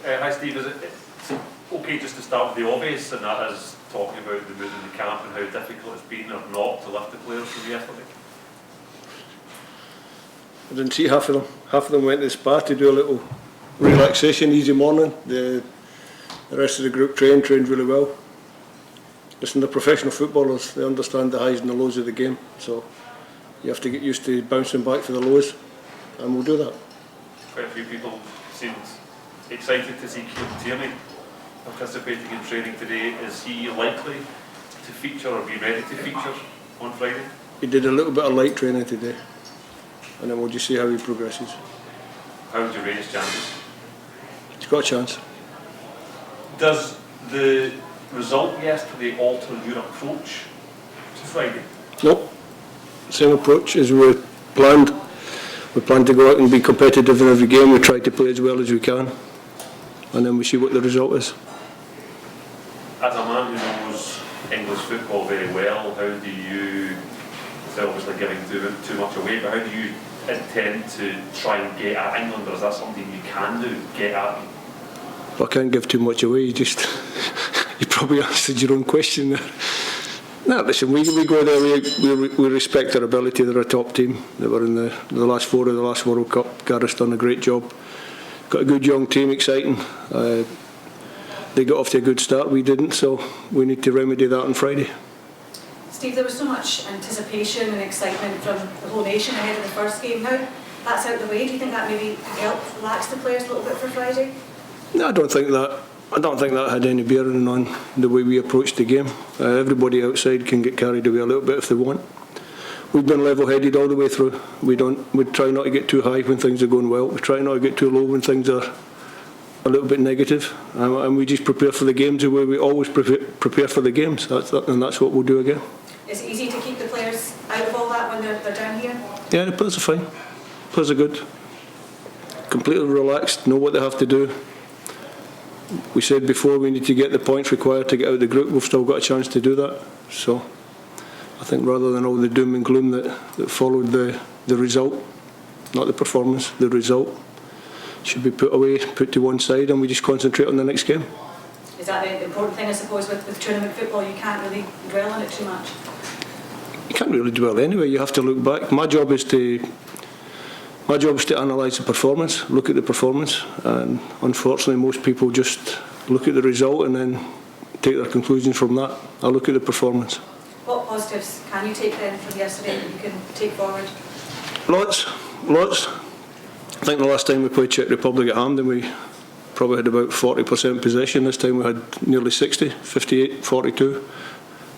Hi Steve, is it okay just to start with the obvious, and that is talking about the mood in the camp and how difficult it's been or not to lift the players from yesterday? I didn't see half of them. Half of them went to the spa to do a little relaxation, easy morning. The rest of the group trained really well. Listen, they're professional footballers, they understand the highs and the lows of the game, so you have to get used to bouncing back for the lows, and we'll do that. Quite a few people seemed excited to see Kieran Tierney participating in training today. Is he likely to feature or be ready to feature on Friday? He did a little bit of light training today, and then we'll just see how he progresses. How would you rate his chances? He's got a chance. Does the result yesterday alter your approach to Friday? No, same approach as we planned. We plan to go out and be competitive in every game. We try to play as well as we can, and then we see what the result is. As a man who knows English football very well, how do you, it's obviously giving too much away, but how do you intend to try and get at England, or is that something you can do, get at them? Well, I can't give too much away, you probably answered your own question there. No, listen, we go there, we respect their ability. They're a top team. They were in the last four of the last World Cup. Gareth's done a great job. Got a good young team, exciting. They got off to a good start, we didn't, so we need to remedy that on Friday. Steve, there was so much anticipation and excitement from the whole nation ahead of the first game. Now that's out of the way, do you think that maybe could help relax the players a little bit for Friday? No, I don't think that had any bearing on the way we approached the game. Everybody outside can get carried away a little bit if they want. We've been level-headed all the way through. We try not to get too high when things are going well. We try not to get too low when things are a little bit negative. And we just prepare for the games the way we always prepare for the games. And that's what we'll do again. Is it easy to keep the players out of all that when they're down here? Yeah, the players are fine. The players are good. Completely relaxed, know what they have to do. We said before we need to get the points required to get out of the group. We've still got a chance to do that. So I think rather than all the doom and gloom that followed the result, not the performance, the result, should be put away, put to one side, and we just concentrate on the next game. Is that the important thing, I suppose, with tournament football? You can't really dwell on it too much. You can't really dwell anyway. You have to look back. My job is to analyse the performance, look at the performance, and unfortunately most people just look at the result and then take their conclusions from that. I look at the performance. What positives can you take then from yesterday that you can take forward? Lots. I think the last time we played Czech Republic at Hampden we probably had about 40% possession. This time we had nearly 60, 58, 42.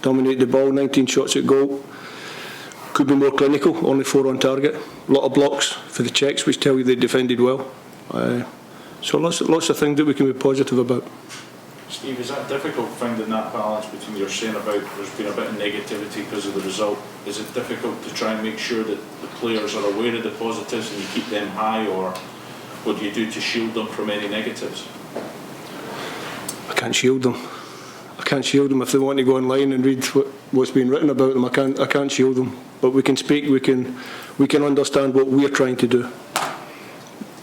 Dominated the ball, 19 shots at goal. Could be more clinical, only 4 on target. A lot of blocks for the Czechs, which tell you they defended well. So lots of things that we can be positive about. Steve, is that difficult finding that balance between you're saying about there's been a bit of negativity because of the result? Is it difficult to try and make sure that the players are aware of the positives and you keep them high, or what do you do to shield them from any negatives? I can't shield them. If they want to go online and read what's been written about them, I can't shield them. But we can speak, we can understand what we're trying to do.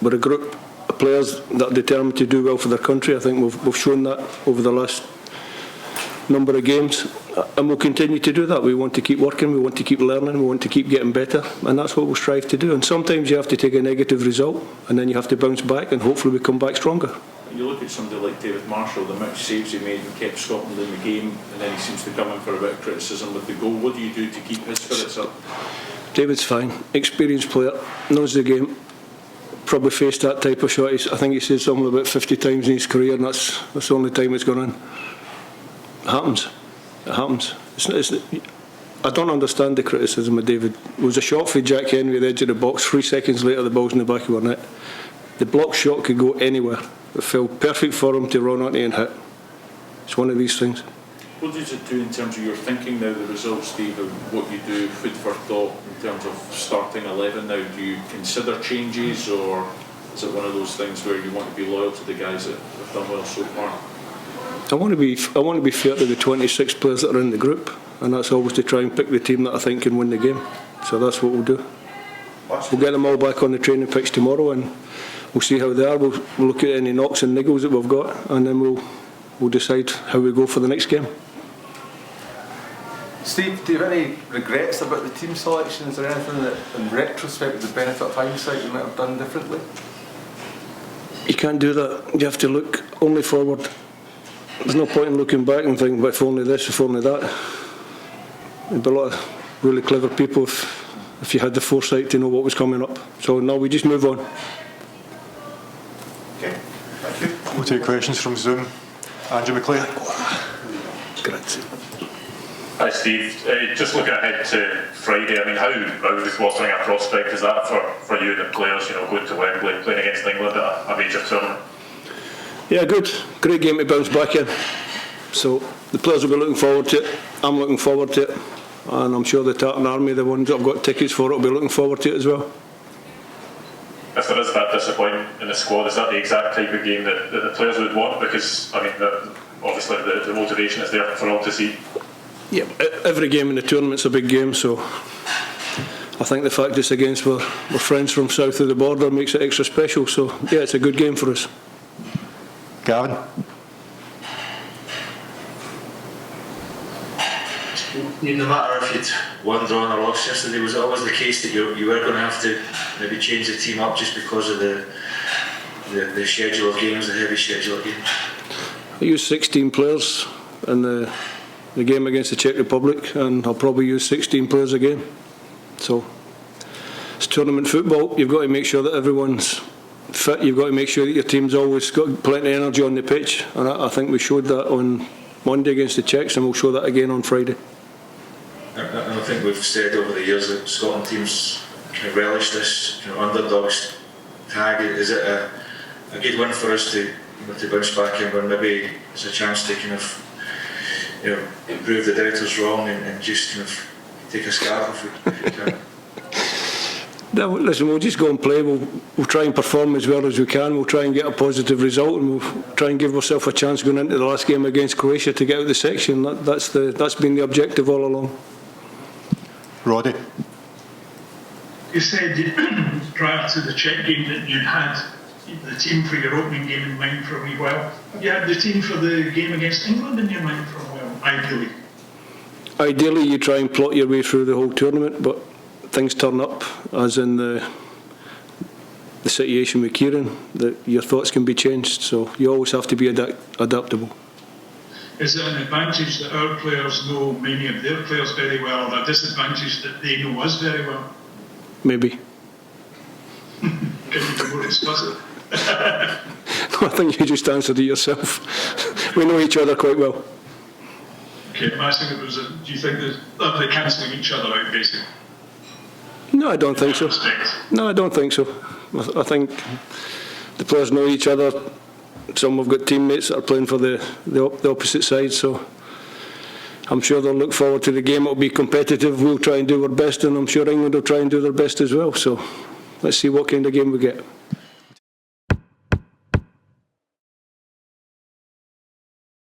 We're a group of players that are determined to do well for their country. I think we've shown that over the last number of games, and we'll continue to do that. We want to keep working, we want to keep learning, we want to keep getting better, and that's what we'll strive to do. And sometimes you have to take a negative result, and then you have to bounce back, and hopefully we come back stronger. You look at somebody like David Marshall, the amount of saves he made and kept Scotland in the game, and then he seems to come in for a bit of criticism with the goal. What do you do to keep his spirits up? David's fine, experienced player, knows the game, probably faced that type of shot. I think he said something about 50 times in his career, and that's the only time it's gone in. It happens. I don't understand the criticism of David. It was a shot for Jack Henry at the edge of the box. 3 seconds later, the ball's in the back of our net. The block shot could go anywhere. It felt perfect for him to run on it and hit. It's one of these things. What does it do in terms of your thinking now, the results, Steve, and what you do, food for thought, in terms of starting 11 now? Do you consider changes, or is it one of those things where you want to be loyal to the guys that have done well so far? I want to be fair to the 26 players that are in the group, and that's always to try and pick the team that I think can win the game. So that's what we'll do. We'll get them all back on the training pitch tomorrow, and we'll see how they are. We'll look at any knocks and niggles that we've got, and then we'll decide how we go for the next game. Steve, do you have any regrets about the team selection? Is there anything that, in retrospect, with the benefit of hindsight, you might have done differently? You can't do that. You have to look only forward. There's no point in looking back and thinking, if only this, if only that. There'd be a lot of really clever people if you had the foresight to know what was coming up. So now we just move on. Okay, thank you. We'll take questions from Zoom. Andrew McLean. Grazie. Hi Steve, just looking ahead to Friday, I mean how mouth-watering a prospect is that for you and the players, you know, going to Wembley, playing against England at a major tournament? Yeah, good. Great game to bounce back in. So the players will be looking forward to it. I'm looking forward to it. And I'm sure the Tartan Army, the ones that have got tickets for it, will be looking forward to it as well. If there is that disappointment in the squad, is that the exact type of game that the players would want? Because, I mean, obviously the motivation is there for all to see. Yeah, every game in the tournament's a big game, so I think the fact it's against we're friends from south of the border makes it extra special. So yeah, it's a good game for us. Gavin. No matter if you'd won, drawn or lost yesterday, was it always the case that you were going to have to maybe change the team up just because of the schedule of games, the heavy schedule of games? I used 16 players in the game against the Czech Republic, and I'll probably use 16 players again. So it's tournament football. You've got to make sure that everyone's fit. You've got to make sure that your team's always got plenty of energy on the pitch, and I think we showed that on Monday against the Czechs, and we'll show that again on Friday. I think we've said over the years that Scotland teams kind of relish this underdogs tag. Is it a good win for us to bounce back in, when maybe it's a chance to kind of prove the doubters wrong and just kind of take a scalp if we can? No, listen, we'll just go and play. We'll try and perform as well as we can. We'll try and get a positive result, and we'll try and give ourselves a chance going into the last game against Croatia to get out of the section. That's been the objective all along. Roddy. You said prior to the Czech game that you'd had the team for your opening game in mind for a wee while. Have you had the team for the game against England in your mind for a while, ideally? Ideally, you try and plot your way through the whole tournament, but things turn up, as in the situation with Kieran, that your thoughts can be changed, so you always have to be adaptable. Is it an advantage that our players know many of their players very well, or a disadvantage that they know us very well? Maybe. Can you be more explicit? No, I think you just answered it yourself. We know each other quite well. Okay, I'm asking do you think that they're cancelling each other out, basically? No, I don't think so. No, I don't think so. I think the players know each other. Some have got teammates that are playing for the opposite side, so I'm sure they'll look forward to the game. It'll be competitive. We'll try and do our best, and I'm sure England will try and do their best as well. So let's see what kind of game we get.